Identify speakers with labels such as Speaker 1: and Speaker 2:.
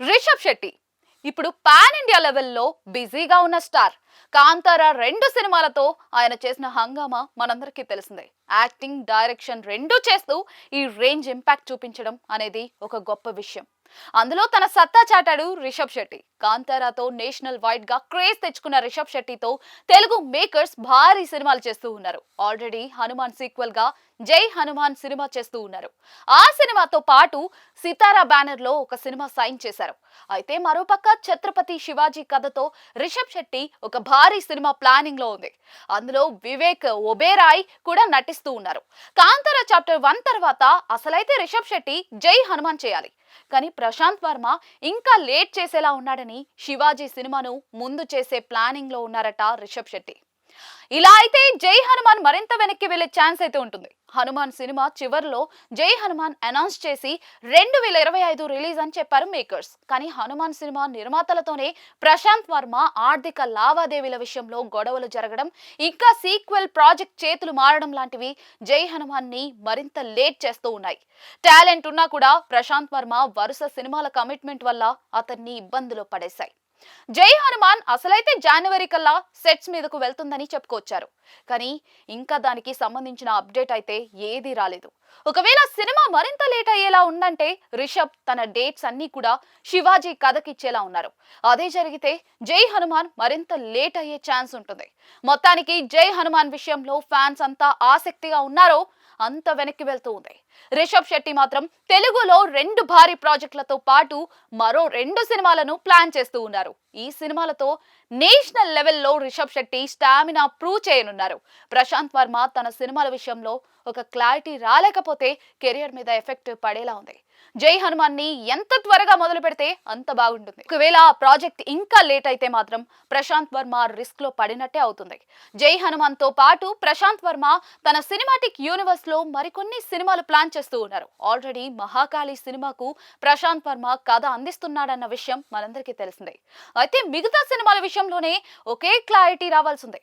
Speaker 1: రిషబ్ శెట్టి ఇప్పుడు pan India లెవెల్లో బిజీగా ఉన్న స్టార్. కాంతారా 2 సినిమాలతో ఆయన చేసిన హంగామా మనందరికీ తెలిసిందే. యాక్టింగ్, డైరెక్షన్ రెండూ చేస్తూ ఈ రేంజ్ ఇంపాక్ట్ చూపించడం అనేది ఒక గొప్ప విషయం. అందులో తన సత్తా చాటాడు రిషబ్ శెట్టి. కాంతారాతో నేషనల్ వైడ్ గా క్రేజ్ తెచ్చుకున్న రిషబ్ శెట్టితో తెలుగు మేకర్స్ భారీ సినిమాలు చేస్తూ ఉన్నారు. ఆల్రెడీ హనుమాన్ సీక్వెల్ గా జై హనుమాన్ సినిమా చేస్తూ ఉన్నారు. ఆ సినిమాతో పాటు సితారా బ్యానర్ లో ఒక సినిమా సైన్ చేశారు. అయితే మరోపక్క ఛత్రపతి శివాజీ కథతో రిషబ్ శెట్టి ఒక భారీ సినిమా ప్లానింగ్ లో ఉంది. అందులో వివేక్ ఒబేరాయ్ కూడా నటిస్తూ ఉన్నారు. కాంతారా చాప్టర్ 1 తర్వాత అసలైతే రిషబ్ శెట్టి జై హనుమాన్ చేయాలి. కానీ ప్రశాంత్ వర్మ ఇంకా లేట్ చేసేలా ఉన్నాడని శివాజీ సినిమాను ముందు చేసే ప్లానింగ్ లో ఉన్నారట రిషబ్ శెట్టి. ఇలా అయితే జై హనుమాన్ మరింత వెనక్కి వెళ్లే ఛాన్స్ అయితే ఉంటుంది. హనుమాన్ సినిమా చివర్లో జై హనుమాన్ అనౌన్స్ చేసి 2025 రిలీజ్ అని చెప్పారు మేకర్స్. కానీ హనుమాన్ సినిమా నిర్మాతలతోనే ప్రశాంత్ వర్మ ఆర్థిక లావాదేవీల విషయంలో గొడవలు జరగడం, ఇంకా సీక్వెల్ ప్రాజెక్ట్ చేతులు మారడం లాంటివి జై హనుమాన్ ని మరింత లేట్ చేస్తూ ఉన్నాయి. టాలెంట్ ఉన్నా కూడా ప్రశాంత్ వర్మ వరుస సినిమాల కమిట్మెంట్ వల్ల అతన్ని ఇబ్బందులు పడేశాయి. జై హనుమాన్ అసలైతే జనవరి కల్లా సెట్స్ మీదకు వెళ్తుందని చెప్పుకొచ్చారు. కానీ ఇంకా దానికి సంబంధించిన అప్డేట్ అయితే ఏదీ రాలేదు. ఒకవేళ సినిమా మరింత లేట్ అయ్యేలా ఉందంటే రిషబ్ తన డేట్స్ అన్ని కూడా శివాజీ కథకిచ్చేలా ఉన్నారు. అదే జరిగితే జై హనుమాన్ మరింత లేట్ అయ్యే ఛాన్స్ ఉంటుంది. మొత్తానికి జై హనుమాన్ విషయంలో ఫ్యాన్స్ అంతా ఆసక్తిగా ఉన్నారో అంత వెనక్కి వెళ్తూ ఉంది. రిషబ్ శెట్టి మాత్రం తెలుగులో 2 భారీ ప్రాజెక్టులతో పాటు మరో 2 సినిమాలను ప్లాన్ చేస్తూ ఉన్నారు. ఈ సినిమాలతో నేషనల్ లెవెల్లో రిషబ్ శెట్టి స్టామినా ప్రూవ్ చేయనున్నారు. ప్రశాంత్ వర్మ తన సినిమాల విషయంలో ఒక క్లారిటీ రాలేకపోతే కెరియర్ మీద ఎఫెక్ట్ పడేలా ఉంది. జై హనుమాన్ ని ఎంత త్వరగా మొదలు పెడితే అంత బాగుంటుంది. ఒకవేళ ఆ ప్రాజెక్ట్ ఇంకా లేట్ అయితే మాత్రం ప్రశాంత్ వర్మ రిస్క్ లో పడినట్టే అవుతుంది. జై హనుమాన్ తో పాటు ప్రశాంత్ వర్మ తన సినిమాటిక్ యూనివర్స్ లో మరికొన్ని సినిమాలు ప్లాన్ చేస్తూ ఉన్నారు. ఆల్రెడీ మహాకాళి సినిమాకు ప్రశాంత్ వర్మ కథ అందిస్తున్నాడన్న విషయం మనందరికీ తెలిసిందే. అయితే మిగతా సినిమాల విషయంలోనే ఒకే క్లారిటీ రావాల్సిందే.